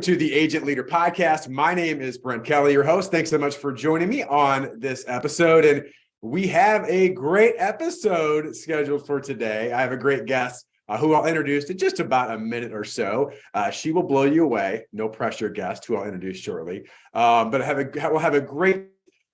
to the Agent Leader Podcast. My name is Brent Kelly, your host. Thanks so much for joining me on this episode. And we have a great episode scheduled for today. I have a great guest who I'll introduce in just about a minute or so. She will blow you away. No pressure guest who I'll introduce shortly. But we'll have a great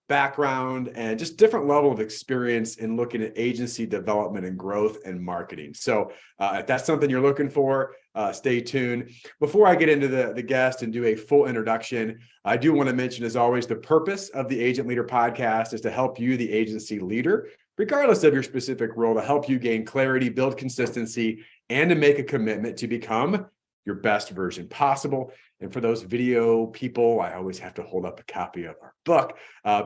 background and just different level of experience in looking at agency development and growth and marketing. So if that's something you're looking for, stay tuned. Before I get into the guest and do a full introduction, I do want to mention, as always, the purpose of the Agent Leader Podcast is to help you, the agency leader, regardless of your specific role, to help you gain clarity, build consistency, and to make a commitment to become your best version possible. And for those video people, I always have to hold up a copy of our book,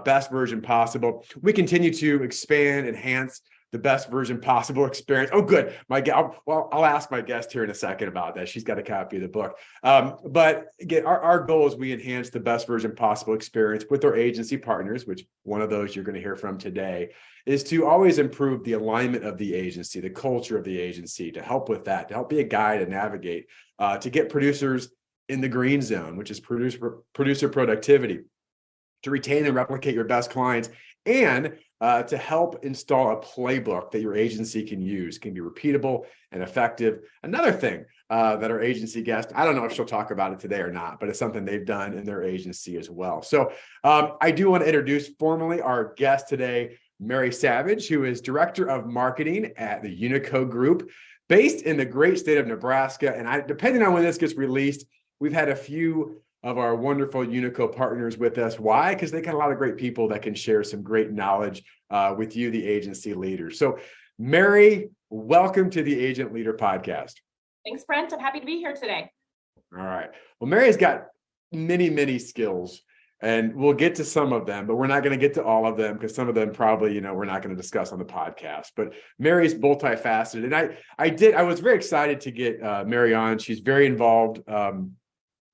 Best Version Possible. We continue to expand, enhance the best version possible experience. Oh, good. I'll ask my guest here in a second about that. She's got a copy of the book. But again, our goal is we enhance the best version possible experience with our agency partners, which one of those you're going to hear from today, is to always improve the alignment of the agency, the culture of the agency, to help with that, to help be a guide and navigate, to get producers in the green zone, which is producer productivity, to retain and replicate your best clients, and to help install a playbook that your agency can use, can be repeatable and effective. Another thing that our agency guest, I don't know if she'll talk about it today or not, but it's something they've done in their agency as well. So I do want to introduce formally our guest today, Mary Savage, who is Director of Marketing at the UNICO Group, based in the great state of Nebraska. And depending on when this gets released, we've had a few of our wonderful UNICO partners with us. Why? Because they got a lot of great people that can share some great knowledge with you, the agency leaders. So Mary, welcome to the Agent Leader Podcast. Thanks, Brent. I'm happy to be here today. All right. Well, Mary's got many, many skills, and we'll get to some of them, but we're not going to get to all of them because some of them probably, we're not going to discuss on the podcast. But Mary's multifaceted. And I was very excited to get Mary on. She's very involved,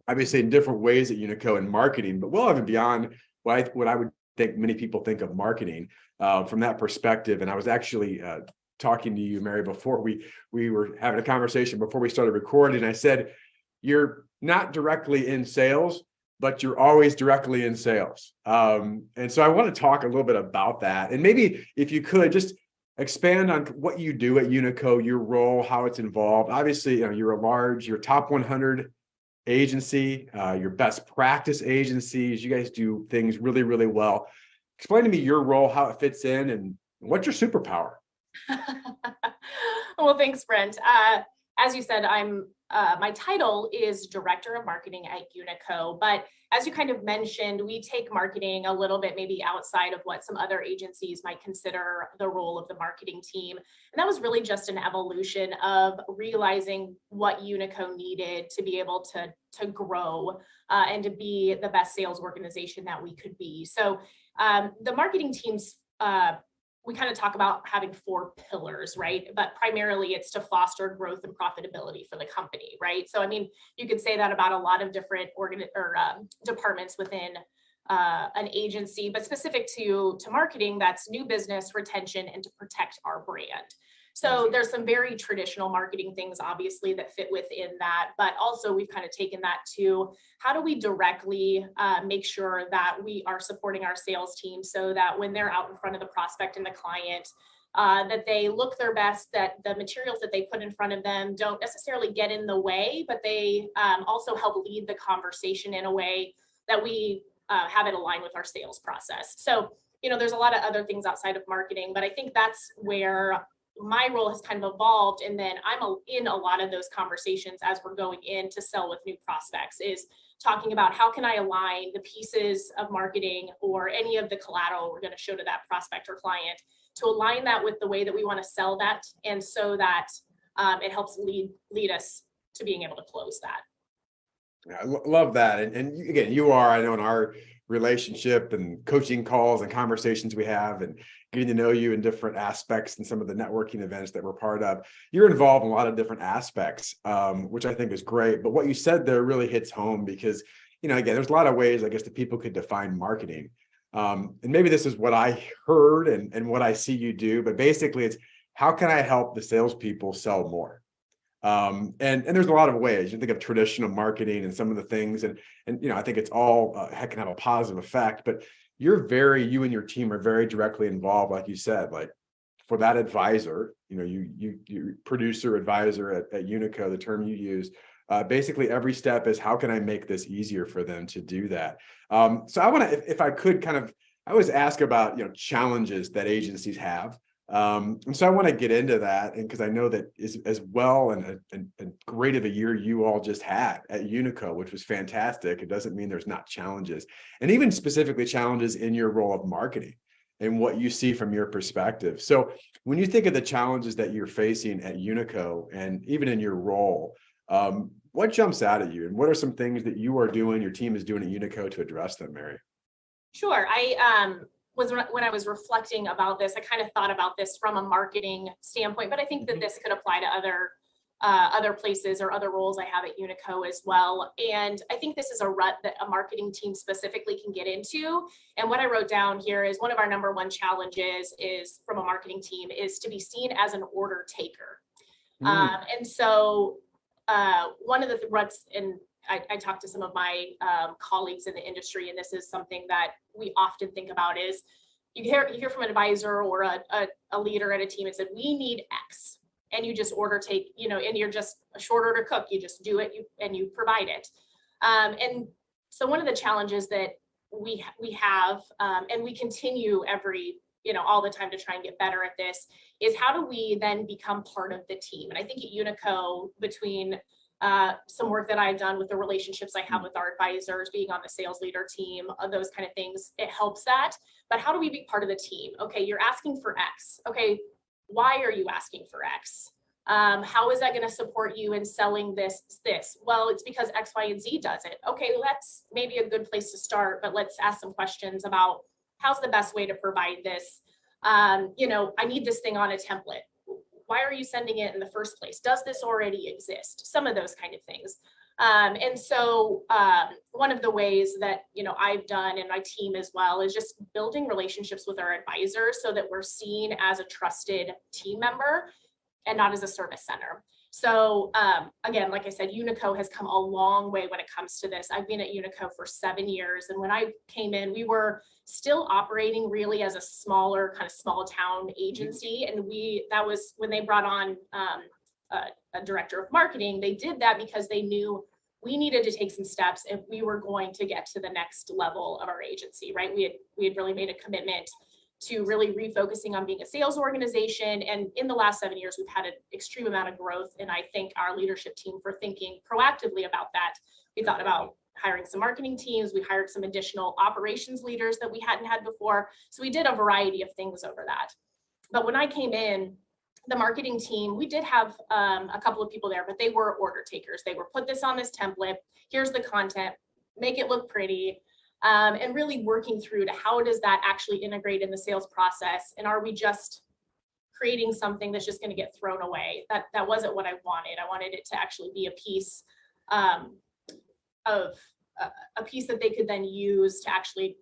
obviously in different ways at UNICO and marketing, but well even beyond what I would think many people think of marketing from that perspective. And I was actually talking to you, Mary, before we were having a conversation before we started recording. I said, you're not directly in sales, but you're always directly in sales. And so I want to talk a little bit about that. And maybe if you could just expand on what you do at UNICO, your role, how it's involved. Obviously, you're a top 100 agency, your best practice agencies. You guys do things really, really well. Explain to me your role, how it fits in, and what's your superpower? Well, thanks, Brent. As you said, my title is Director of Marketing at UNICO, but as you kind of mentioned, we take marketing a little bit maybe outside of what some other agencies might consider the role of the marketing team. And that was really just an evolution of realizing what UNICO needed to be able to grow and to be the best sales organization that we could be. So the marketing teams, we kind of talk about having 4 pillars, right? But primarily it's to foster growth and profitability for the company, right? So, you could say that about a lot of different departments within an agency, but specific to marketing, that's new business, retention, and to protect our brand. So there's some very traditional marketing things, obviously, that fit within that, but also we've kind of taken that to how do we directly make sure that we are supporting our sales team so that when they're out in front of the prospect and the client, that they look their best, that the materials that they put in front of them don't necessarily get in the way, but they also help lead the conversation in a way that we have it align with our sales process. So, there's a lot of other things outside of marketing, but I think that's where my role has kind of evolved. And then I'm in a lot of those conversations as we're going in to sell with new prospects, is talking about how can I align the pieces of marketing or any of the collateral we're going to show to that prospect or client to align that with the way that we want to sell that. And so that it helps lead us to being able to close that. Yeah, I love that. And again, you are, I know, in our relationship and coaching calls and conversations we have and getting to know you in different aspects and some of the networking events that we're part of, you're involved in a lot of different aspects, which I think is great. But what you said there really hits home because, again, there's a lot of ways, I guess, that people could define marketing. And maybe this is what I heard and what I see you do, but basically it's how can I help the salespeople sell more? And there's a lot of ways. You think of traditional marketing and some of the things, and I think it's all can have a positive effect. But you and your team are very directly involved, like you said, like for that advisor, you producer advisor at UNICO, the term you use. Basically, every step is how can I make this easier for them to do that. So I want to, if I could, I always ask about challenges that agencies have. And so I want to get into that, and because I know that is as well and great of a year you all just had at UNICO, which was fantastic. It doesn't mean there's not challenges, and even specifically challenges in your role of marketing and what you see from your perspective. So when you think of the challenges that you're facing at UNICO and even in your role, what jumps out at you, and what are some things that you are doing, your team is doing at UNICO to address them, Mary? Sure. When I was reflecting about this, I kind of thought about this from a marketing standpoint, but I think that this could apply to other places or other roles I have at UNICO as well. And I think this is a rut that a marketing team specifically can get into. And what I wrote down here is one of our number one challenges is from a marketing team is to be seen as an order taker. And so one of the ruts, and I talked to some of my colleagues in the industry, and this is something that we often think about is you hear from an advisor or a leader at a team and said, we need X, and you just order take, and you're just a short order cook, you just do it and you provide it. And so one of the challenges that we have, and we continue all the time to try and get better at this, is how do we then become part of the team? And I think at UNICO, between some work that I've done with the relationships I have with our advisors, being on the sales leader team, those kind of things, it helps that. But how do we be part of the team? Okay, you're asking for X. Okay, why are you asking for X? How is that going to support you in selling this? Well, it's because X, Y, and Z does it. Okay, well, that's maybe a good place to start, but let's ask some questions about how's the best way to provide this? I need this thing on a template. Why are you sending it in the first place? Does this already exist? Some of those kind of things. And so one of the ways that, I've done, and my team as well, is just building relationships with our advisors so that we're seen as a trusted team member and not as a service center. So again, like I said, UNICO has come a long way when it comes to this. I've been at UNICO for 7 years. And when I came in, we were still operating really as a smaller kind of small town agency. And that was when they brought on a director of marketing. They did that because they knew we needed to take some steps if we were going to get to the next level of our agency, right? We had really made a commitment to really refocusing on being a sales organization. And in the last 7 years, we've had an extreme amount of growth. And I thank our leadership team for thinking proactively about that. We thought about hiring some marketing teams. We hired some additional operations leaders that we hadn't had before. So we did a variety of things over that. But when I came in, the marketing team, we did have a couple of people there, but they were order takers. They were put this on this template. Here's the content, make it look pretty. And really working through to how does that actually integrate in the sales process? And are we just creating something that's just going to get thrown away? That wasn't what I wanted. I wanted it to actually be a piece a piece that they could then use to actually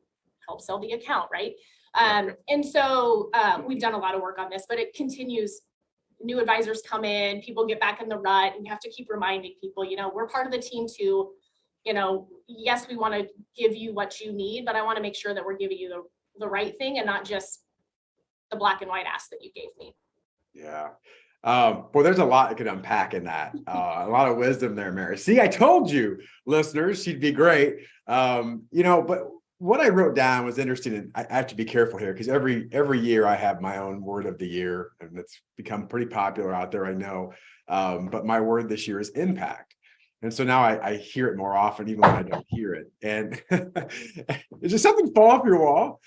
help sell the account, right? And so we've done a lot of work on this, but it continues. New advisors come in, people get back in the rut, and you have to keep reminding people, we're part of the team too. Yes, we want to give you what you need, but I want to make sure that we're giving you the right thing and not just the black and white ask that you gave me. Yeah. Well, there's a lot that could unpack in that. A lot of wisdom there, Mary. See, I told you, listeners, she'd be great. But what I wrote down was interesting, and I have to be careful here because every year I have my own word of the year, and it's become pretty popular out there, I know. But my word this year is impact. And so now I hear it more often, even when I don't hear it. And is there something fall off your wall?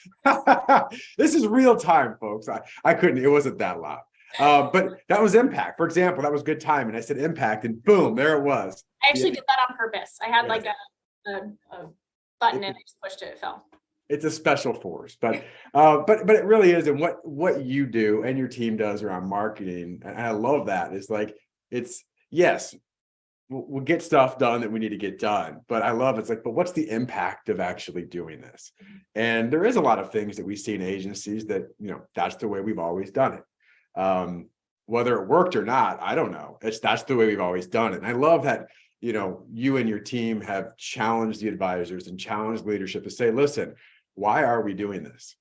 This is real time, folks. I couldn't, it wasn't that loud. But that was impact. For example, that was good time. And I said impact, and boom, there it was. I actually did that on purpose. I had like a button and I just pushed it, it fell. It's a special force, but it really is. And what you do and your team does around marketing, and I love that, is like, yes, we'll get stuff done that we need to get done. But I love it's like, but what's the impact of actually doing this? And there is a lot of things that we see in agencies that, that's the way we've always done it. whether it worked or not, I don't know. That's the way we've always done it. And I love that, you and your team have challenged the advisors and challenged leadership to say, listen, why are we doing this?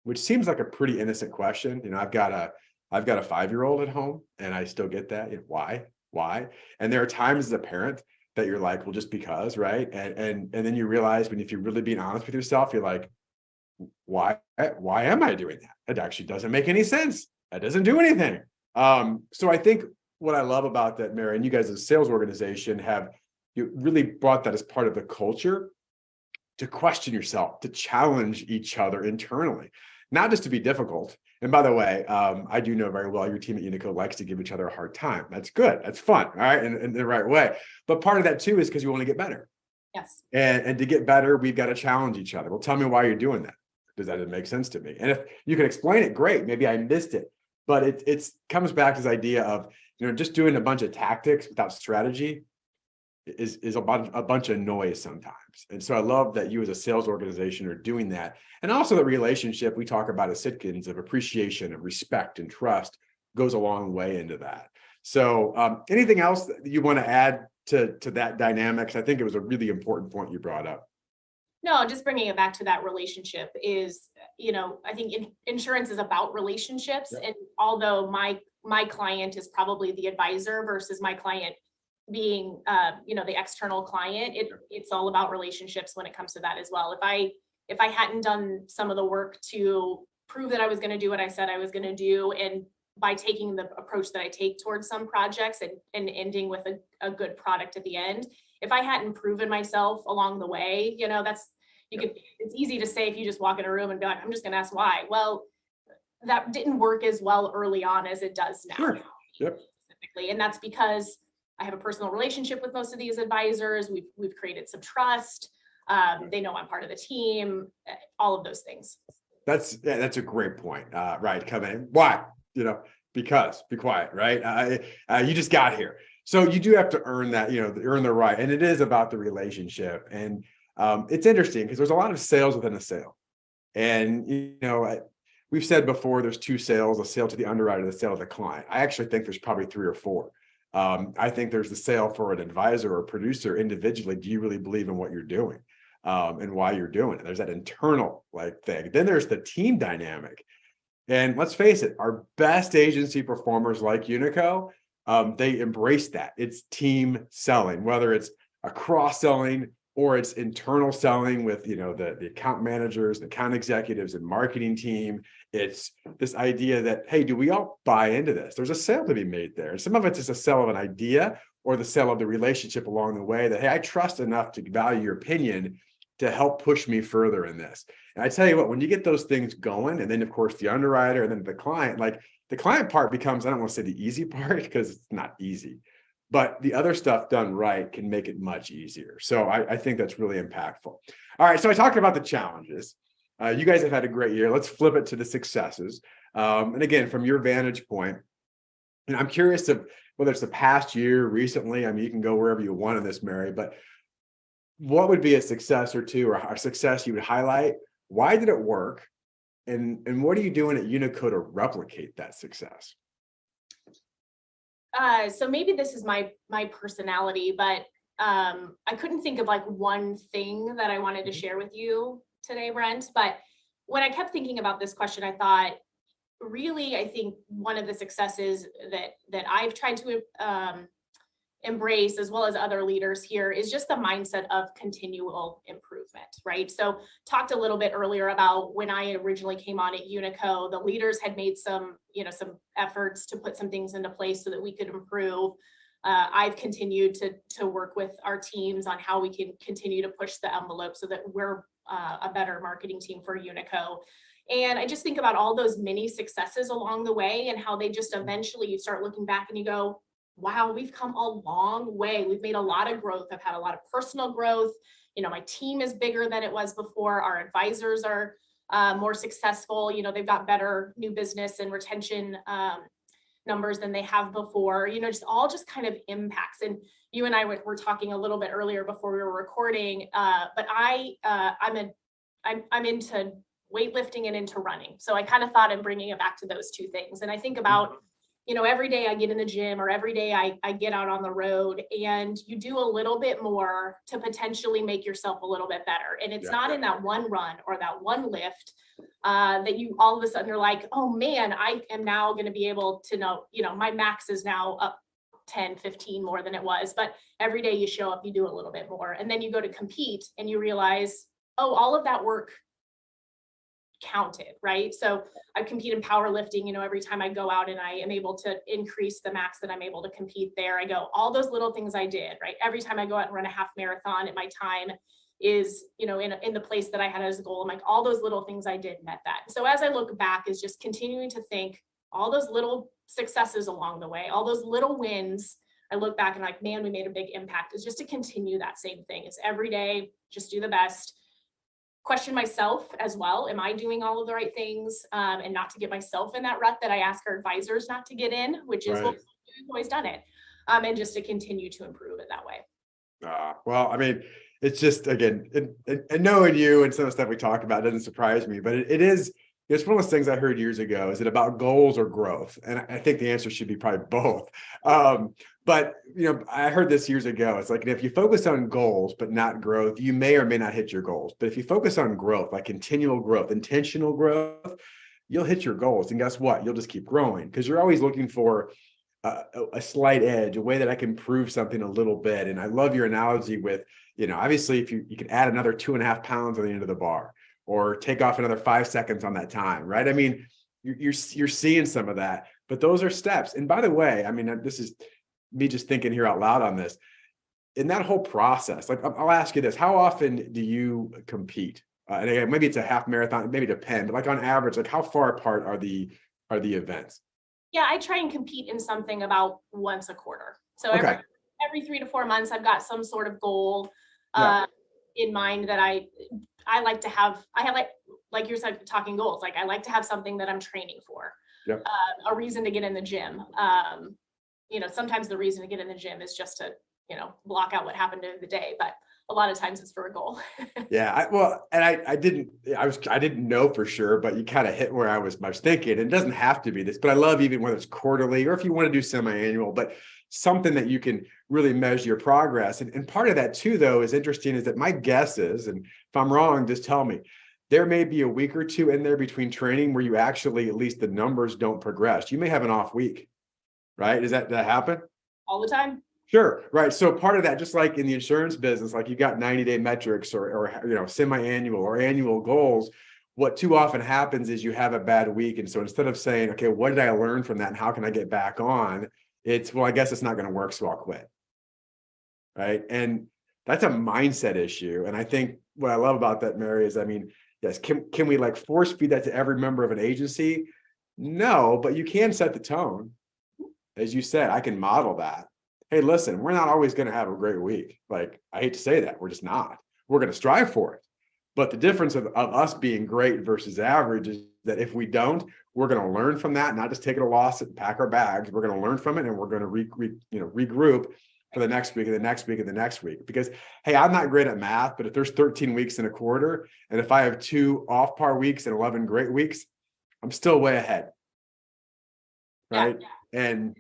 Which seems like a pretty innocent question. I've got a 5-year-old at home and I still get that. Why? And there are times as a parent that you're like, well, just because, right? And then you realize if you're really being honest with yourself, you're like, why am I doing that? It actually doesn't make any sense. That doesn't do anything. So I think what I love about that, Mary, and you guys as a sales organization you really brought that as part of the culture to question yourself, to challenge each other internally, not just to be difficult. And by the way, I do know very well your team at UNICO likes to give each other a hard time. That's good. That's fun. All right. In the right way. But part of that too is because you want to get better. Yes. And to get better, we've got to challenge each other. Well, tell me why you're doing that. Does that make sense to me? And if you can explain it, great. Maybe I missed it. But it comes back to this idea of, just doing a bunch of tactics without strategy is a bunch of noise sometimes. And so I love that you as a sales organization are doing that. And also the relationship we talk about as Sitkins of appreciation, of respect and trust goes a long way into that. So anything else that you want to add to that dynamics? I think it was a really important point you brought up. No, just bringing it back to that relationship is, I think insurance is about relationships. Yep. And although my client is probably the advisor versus my client being, the external client, it's all about relationships when it comes to that as well. If I hadn't done some of the work to prove that I was going to do what I said I was going to do, and by taking the approach that I take towards some projects and ending with a good product at the end, if I hadn't proven myself along the way, it's easy to say if you just walk in a room and be like, I'm just going to ask why. Well, that didn't work as well early on as it does now. Sure. Yep. Specifically. And that's because I have a personal relationship with most of these advisors. We've created some trust. They know I'm part of the team, all of those things. That's a great point. Right. Come in. Why? Because be quiet, right? You just got here. So you do have to earn that, earn the right. And it is about the relationship. And it's interesting because there's a lot of sales within a sale. And, we've said before, there's 2 sales, a sale to the underwriter, the sale to the client. I actually think there's probably 3 or 4. I think there's the sale for an advisor or producer individually. Do you really believe in what you're doing and why you're doing it? There's that internal thing. Then there's the team dynamic. And let's face it, our best agency performers like UNICO, they embrace that. It's team selling, whether it's a cross-selling or it's internal selling with, the account managers, the account executives and marketing team. It's this idea that, hey, do we all buy into this? There's a sale to be made there. And some of it's just a sale of an idea or the sale of the relationship along the way that, hey, I trust enough to value your opinion to help push me further in this. And I tell you what, when you get those things going, and then of course the underwriter and then the client, the client part becomes, I don't want to say the easy part because it's not easy, but the other stuff done right can make it much easier. So I think that's really impactful. All right. So I talked about the challenges. You guys have had a great year. Let's flip it to the successes. And again, from your vantage point, and I'm curious of whether it's the past year, recently, you can go wherever you want in this, Mary, but what would be a success or two or a success you would highlight? Why did it work? And what are you doing at UNICO to replicate that success? So maybe this is my personality, but I couldn't think of one thing that I wanted to share with you today, Brent. But when I kept thinking about this question, I thought, really, I think one of the successes that I've tried to embrace, as well as other leaders here, is just the mindset of continual improvement, right? So talked a little bit earlier about when I originally came on at UNICO, the leaders had made some efforts to put some things into place so that we could improve. I've continued to work with our teams on how we can continue to push the envelope so that we're a better marketing team for UNICO. And I just think about all those mini successes along the way and how they just eventually, you start looking back and you go, wow, we've come a long way. We've made a lot of growth. I've had a lot of personal growth. My team is bigger than it was before. Our advisors are more successful. They've got better new business and retention numbers than they have before. Just kind of impacts. And you and I were talking a little bit earlier before we were recording, but I'm into weightlifting and into running. So I kind of thought I'm bringing it back to those two things. And I think about every day I get in the gym or every day I get out on the road, and you do a little bit more to potentially make yourself a little bit better. And it's not in that one run or that one lift that you all of a sudden are like, oh man, I am now going to be able to know, my max is now up 10, 15 more than it was. But every day you show up, you do a little bit more. And then you go to compete and you realize, oh, all of that work counted, right? So I compete in powerlifting, every time I go out and I am able to increase the max that I'm able to compete there, I go, all those little things I did, right? Every time I go out and run a half marathon and my time is, in the place that I had as a goal, I'm like, all those little things I did met that. So as I look back, is just continuing to think all those little successes along the way, all those little wins. I look back and like, man, we made a big impact. Is just to continue that same thing. It's every day, just do the best. Question myself as well. Am I doing all of the right things? And not to get myself in that rut that I ask our advisors not to get in, which is, well, we've always done it. And just to continue to improve it that way. Well, I mean, it's just, again, and knowing you and some of the stuff we talk about doesn't surprise me, but it's one of those things I heard years ago. Is it about goals or growth? And I think the answer should be probably both. But, I heard this years ago. It's like, if you focus on goals, but not growth, you may or may not hit your goals. But if you focus on growth, like continual growth, intentional growth, you'll hit your goals. And guess what? You'll just keep growing, because you're always looking for a slight edge, a way that I can improve something a little bit. And I love your analogy with, obviously if you can add another 2.5 pounds on the end of the bar, or take off another 5 seconds on that time, right? I mean, you're seeing some of that, but those are steps. And by the way, I mean, this is me just thinking here out loud on this. In that whole process, like, I'll ask you this: how often do you compete? And again, maybe it's a half marathon, maybe depend, but like on average, like how far apart are the events? Yeah, I try and compete in something about once a quarter. So Okay. every 3 to 4 months, I've got some sort of goal in mind that I like to have. I have like you're talking goals. Like, I like to have something that I'm training for. Yep. A reason to get in the gym. Sometimes the reason to get in the gym is just to, block out what happened in the day, but a lot of times it's for a goal. Yeah. I didn't know for sure, but you kind of hit where I was thinking. It doesn't have to be this, but I love, even whether it's quarterly or if you want to do semi-annual, but something that you can really measure your progress. And part of that too, though, is interesting, is that my guess is, and if I'm wrong, just tell me, there may be a week or two in there between training where you actually, at least the numbers don't progress. You may have an off week, right? Does that happen? All the time. Sure. Right. So part of that, just like in the insurance business, like you got 90-day metrics or semi-annual or annual goals. What too often happens is you have a bad week. And so instead of saying, okay, what did I learn from that and how can I get back on? It's, well, I guess it's not going to work, so I'll quit. Right. And that's a mindset issue. And I think what I love about that, Mary, is, I mean, yes, can we like force feed that to every member of an agency? No, but you can set the tone. As you said, I can model that. Hey, listen, we're not always going to have a great week. Like, I hate to say that, we're just not. We're going to strive for it. But the difference of us being great versus average is that if we don't, we're going to learn from that, not just take it a loss and pack our bags. We're going to learn from it, and we're going to regroup for the next week and the next week and the next week. Because, hey, I'm not great at math, but if there's 13 weeks in a quarter, and if I have 2 off par weeks and 11 great weeks, I'm still way ahead. Right. Yeah. And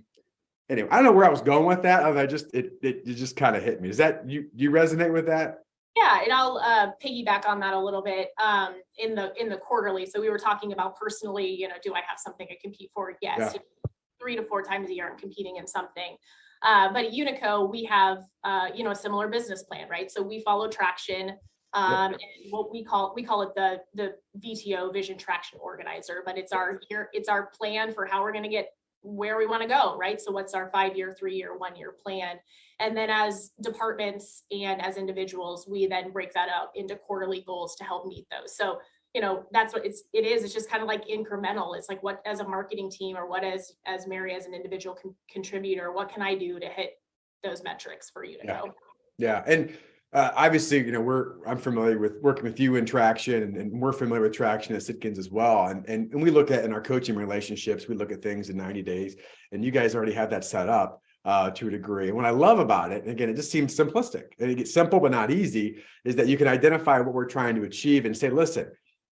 anyway, I don't know where I was going with that. It just kind of hit me. Is that you resonate with that? Yeah, and I'll piggyback on that a little bit in the quarterly. So we were talking about personally, do I have something I compete for? Yes, yeah. 3 to 4 times a year I'm competing in something. But at UNICO, we have a similar business plan, right? So we follow traction. And what we call it the VTO, Vision Traction Organizer, but it's our plan for how we're going to get where we want to go, right? So what's our 5-year, 3-year, 1-year plan? And then as departments and as individuals, we then break that up into quarterly goals to help meet those. So, that's what it is. It's just kind of like incremental. It's like, what as a marketing team, or what as Mary as an individual contributor, what can I do to hit those metrics for UNICO? Yeah. And obviously, I'm familiar with working with you in traction, and we're familiar with traction at Sitkins as well. And we look at, in our coaching relationships, we look at things in 90 days, and you guys already have that set up to a degree. And what I love about it, and again, it just seems simplistic, and it gets simple but not easy, is that you can identify what we're trying to achieve and say, listen,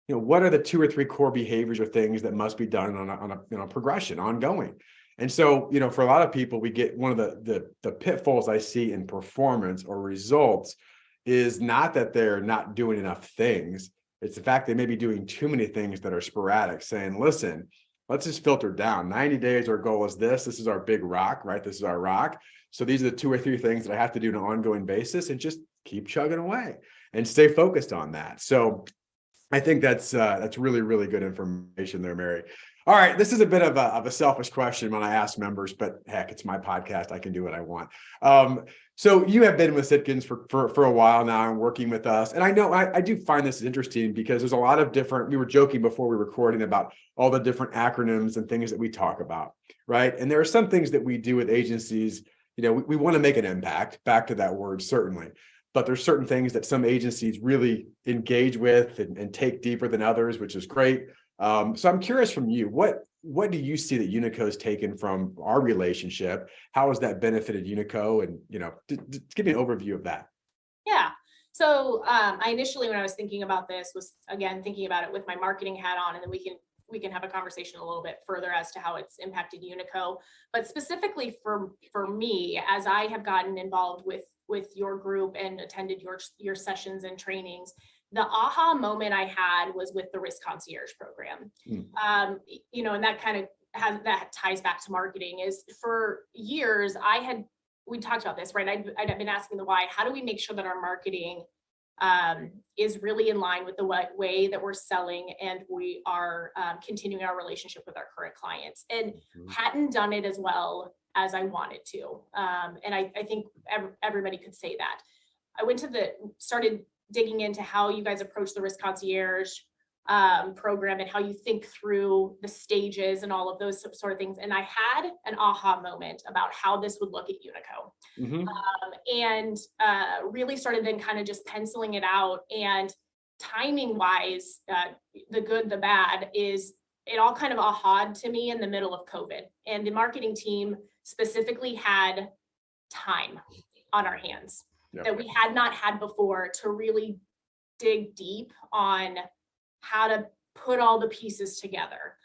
what are the 2 or 3 core behaviors or things that must be done on a progression ongoing? And so, for a lot of people, we get one of the pitfalls I see in performance or results is not that they're not doing enough things. It's the fact they may be doing too many things that are sporadic, saying, listen, let's just filter down. 90 days, our goal is this. This is our big rock, right? This is our rock. So these are the 2 or 3 things that I have to do on an ongoing basis, and just keep chugging away and stay focused on that. So I think that's really, really good information there, Mary. All right, this is a bit of a selfish question when I ask members, but heck, it's my podcast. I can do what I want. So you have been with Sitkins for a while now and working with us. And I know I do find this interesting because there's a lot of different, we were joking before we were recording about all the different acronyms and things that we talk about, right? And there are some things that we do with agencies, we want to make an impact, back to that word, certainly. But there's certain things that some agencies really engage with and take deeper than others, which is great. So I'm curious from you, what do you see that UNICO's taken from our relationship? How has that benefited UNICO? And, give me an overview of that. Yeah. So I initially, when I was thinking about this, was again thinking about it with my marketing hat on, and then we can have a conversation a little bit further as to how it's impacted UNICO. But specifically for me, as I have gotten involved with your group and attended your sessions and trainings, the aha moment I had was with the Risk Concierge Program. And that kind of that ties back to marketing. Is for years we talked about this, right? I'd been asking the why. How do we make sure that our marketing is really in line with the way that we're selling and we are continuing our relationship with our current clients, and hadn't done it as well as I wanted to. And I think everybody could say that. I started digging into how you guys approach the Risk Concierge program and how you think through the stages and all of those sort of things. And I had an aha moment about how this would look at UNICO, and really started then kind of just penciling it out. And timing wise, the good, the bad, is it all kind of aha'd to me in the middle of COVID. And the marketing team specifically had time on our hands that we had not had before to really dig deep on how to put all the pieces together.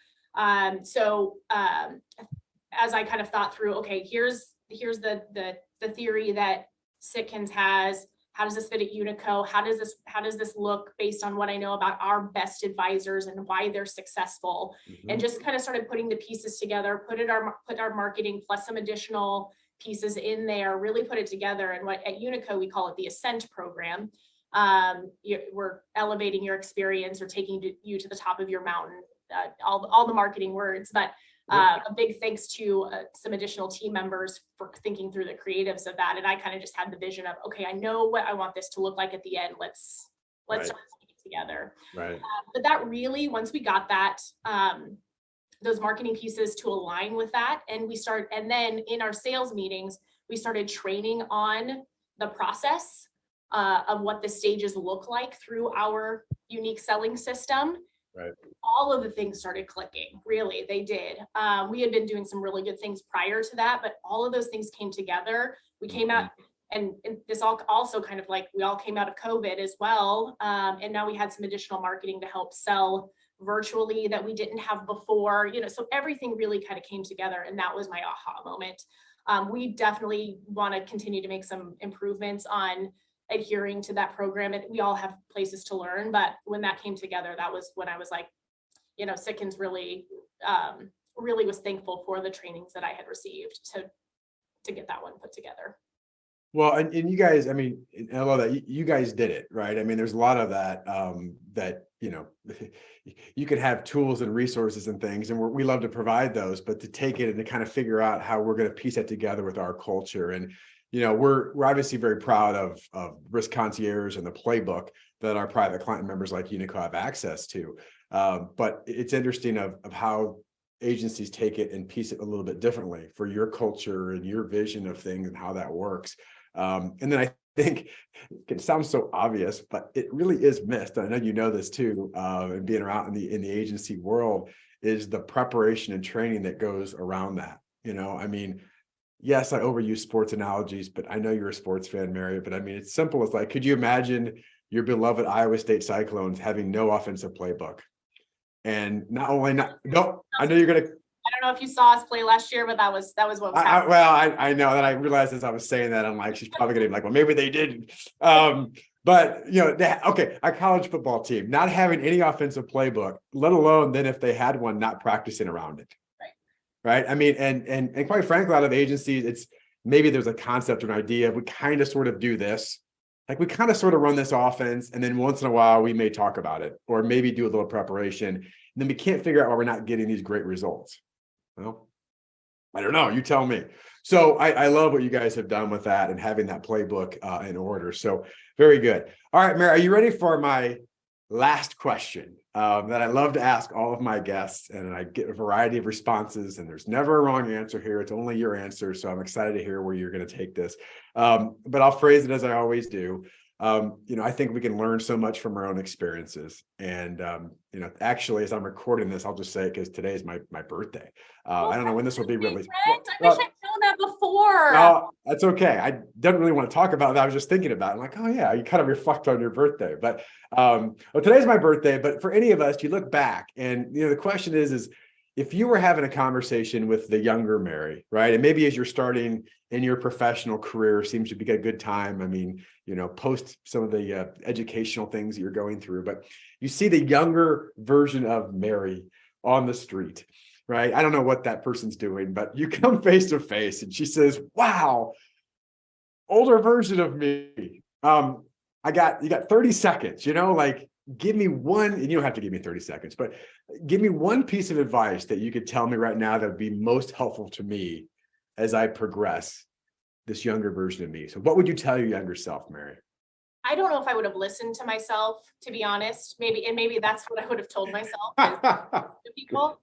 So as I kind of thought through, okay, here's the theory that Sitkins has. How does this fit at UNICO? How does this look based on what I know about our best advisors and why they're successful? And just kind of started putting the pieces together, put our marketing plus some additional pieces in there, really put it together. And what at UNICO we call it the Ascent program. We're elevating your experience or taking you to the top of your mountain, all the marketing words, but a big thanks to some additional team members for thinking through the creatives of that. And I kind of just had the vision of, okay, I know what I want this to look like at the end. Let's start putting it together. Right. But that really, once we got that, those marketing pieces to align with that, and then in our sales meetings, we started training on the process of what the stages look like through our unique selling system. Right. All of the things started clicking. Really, they did. We had been doing some really good things prior to that, but all of those things came together. We came out, and this also kind of like we all came out of COVID as well. And now we had some additional marketing to help sell virtually that we didn't have before. So everything really kind of came together, and that was my aha moment. We definitely want to continue to make some improvements on adhering to that program, and we all have places to learn, but when that came together, that was when I was like, Sitkins really was thankful for the trainings that I had received to get that one put together. Well, and you guys, I mean, I love that you guys did it, right? I mean, there's a lot of that that you could have tools and resources and things, and we love to provide those, but to take it and to kind of figure out how we're going to piece that together with our culture. And we're obviously very proud of Risk Concierge and the playbook that our private client members like UNICO have access to. But it's interesting of how agencies take it and piece it a little bit differently for your culture and your vision of things and how that works. And then I think it sounds so obvious, but it really is missed. I know you know this too, and being around in the agency world, is the preparation and training that goes around that. I mean, yes, I overuse sports analogies, but I know you're a sports fan, Mary. But I mean, it's simple as like, could you imagine your beloved Iowa State Cyclones having no offensive playbook? And I know you're gonna I don't know if you saw us play last year, but that was what was happening. I know that. I realized as I was saying that, I'm like, she's probably gonna be like, well, maybe they didn't. But okay, a college football team not having any offensive playbook, let alone then if they had one, not practicing around it. Right. I mean, and quite frankly, a lot of agencies, it's maybe there's a concept or an idea. We kind of sort of do this. Like we kind of sort of run this offense, and then once in a while we may talk about it or maybe do a little preparation. And then we can't figure out why we're not getting these great results. Well, I don't know. You tell me. So I love what you guys have done with that and having that playbook in order. So very good. All right, Mary, are you ready for my last question that I love to ask all of my guests? And I get a variety of responses, and there's never a wrong answer here. It's only your answer. So I'm excited to hear where you're going to take this. But I'll phrase it as I always do. I think we can learn so much from our own experiences. And, actually, as I'm recording this, I'll just say it because today is my birthday. I don't know when this will be released. Brent, I wish I'd known that before. No, that's okay. I don't really want to talk about that. I was just thinking about it. I'm like, oh yeah, you kind of reflect on your birthday. But today's my birthday. But for any of us, you look back and, the question is if you were having a conversation with the younger Mary, right? And maybe as you're starting in your professional career, seems to be a good time. I mean, post some of the educational things that you're going through, but you see the younger version of Mary on the street, right? I don't know what that person's doing, but you come face to face and she says, wow, older version of me. You got 30 seconds, give me one, and you don't have to give me 30 seconds, but give me one piece of advice that you could tell me right now that would be most helpful to me as I progress this younger version of me. So what would you tell your younger self, Mary? I don't know if I would have listened to myself, to be honest. Maybe that's what I would have told myself to people.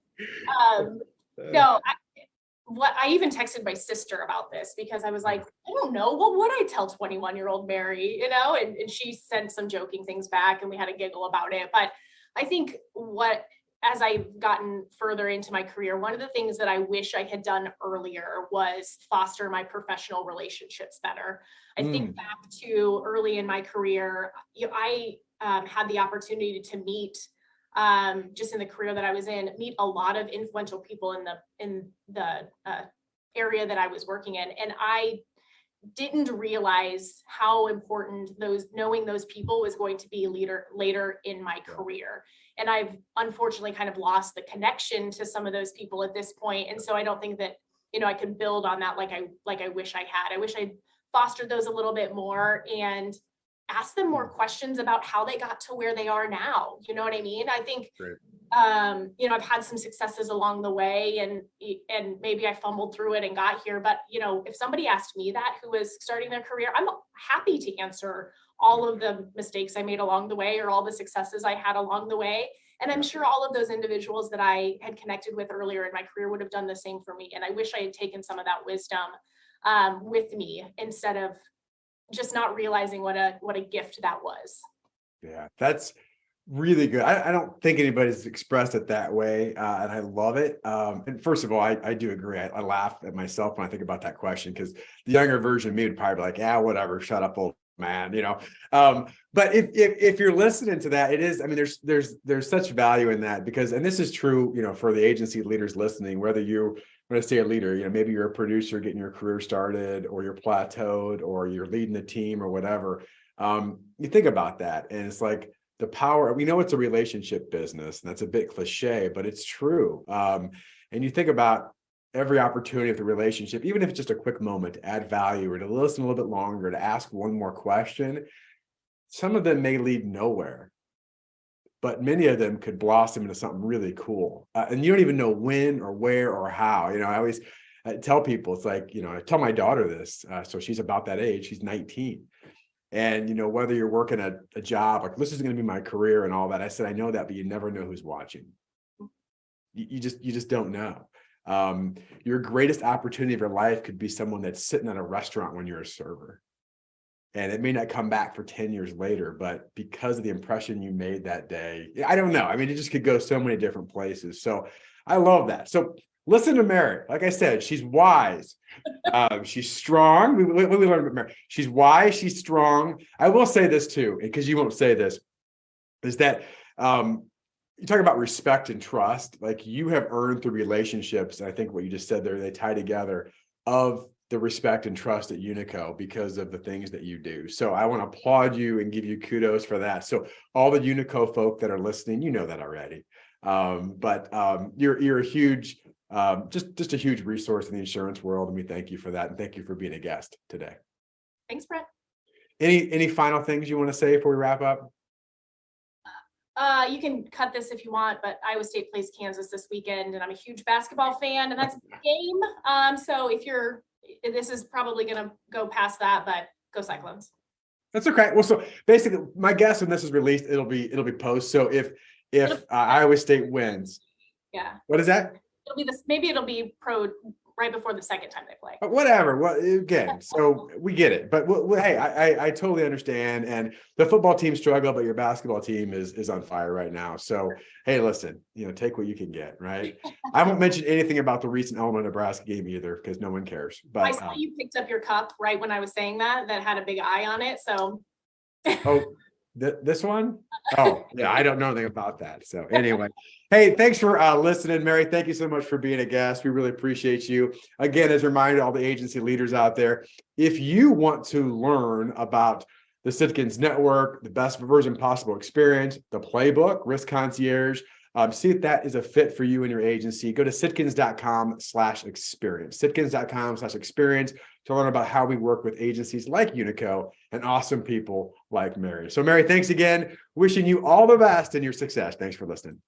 I even texted my sister about this because I was like, I don't know, what would I tell 21-year-old Mary, and she sent some joking things back and we had a giggle about it. But I think as I've gotten further into my career, one of the things that I wish I had done earlier was foster my professional relationships better. I think back to early in my career, I had the opportunity to meet just in the career that I was in, meet a lot of influential people in the area that I was working in. And I didn't realize how important knowing those people was going to be later in my career. And I've unfortunately kind of lost the connection to some of those people at this point. And so I don't think that, I can build on that like I wish I had. I wish I'd fostered those a little bit more and ask them more questions about how they got to where they are now. You know what I mean? I think, I've had some successes along the way and maybe I fumbled through it and got here. But, if somebody asked me that who was starting their career, I'm happy to answer all of the mistakes I made along the way or all the successes I had along the way. And I'm sure all of those individuals that I had connected with earlier in my career would have done the same for me. And I wish I had taken some of that wisdom with me instead of just not realizing what a gift that was. Yeah, that's really good. I don't think anybody's expressed it that way, and I love it. And first of all, I do agree. I laugh at myself when I think about that question because the younger version of me would probably be like, yeah, whatever, shut up, old man, But if you're listening to that, it is. I mean, there's such value in that because, and this is true, for the agency leaders listening, whether you when I say a leader, maybe you're a producer getting your career started, or you're plateaued, or you're leading a team, or whatever. You think about that, and it's like the power. We know it's a relationship business, and that's a bit cliche, but it's true. And you think about every opportunity of the relationship, even if it's just a quick moment to add value, or to listen a little bit longer, to ask one more question. Some of them may lead nowhere, but many of them could blossom into something really cool. And you don't even know when or where or how. I always tell people, it's like, I tell my daughter this. So she's about that age. She's 19. And, whether you're working a job, like this is going to be my career and all that. I said, I know that, but you never know who's watching. You just don't know. Your greatest opportunity of your life could be someone that's sitting at a restaurant when you're a server. And it may not come back for 10 years later, but because of the impression you made that day, I don't know. I mean, it just could go so many different places. So I love that. So listen to Mary. Like I said, she's wise. She's strong. We learned about Mary. She's wise. She's strong. I will say this too, because you won't say this, is that, you talk about respect and trust, like you have earned through relationships. And I think what you just said there, they tie together of the respect and trust at Unico because of the things that you do. So I want to applaud you and give you kudos for that. So all the Unico folk that are listening, you know that already. But you're a huge, just a huge resource in the insurance world. And we thank you for that. And thank you for being a guest today. Thanks, Brent. Any final things you want to say before we wrap up? You can cut this if you want, but Iowa State plays Kansas this weekend, and I'm a huge basketball fan, and that's a big game. So this is probably going to go past that, but go Cyclones. That's okay. Well, so basically, my guess when this is released, it'll be post. So if Iowa State wins, yeah, what is that? It'll be this. Maybe it'll be pro right before the second time they play. But whatever. Well, again, so we get it. But hey, I totally understand. And the football team struggle, but your basketball team is on fire right now. So hey, listen, take what you can get, right? I won't mention anything about the recent Illinois Nebraska game either because no one cares. But I saw you picked up your cup right when I was saying that had a big eye on it. So this one? Oh, yeah, I don't know anything about that. So anyway, hey, thanks for listening, Mary. Thank you so much for being a guest. We really appreciate you. Again, as a reminder to all the agency leaders out there, if you want to learn about the Sitkins Network, the best version possible experience, the playbook, Risk Concierge, see if that is a fit for you and your agency. Go to sitkins.com/experience, sitkins.com/experience to learn about how we work with agencies like Unico and awesome people like Mary. So Mary, thanks again. Wishing you all the best in your success. Thanks for listening.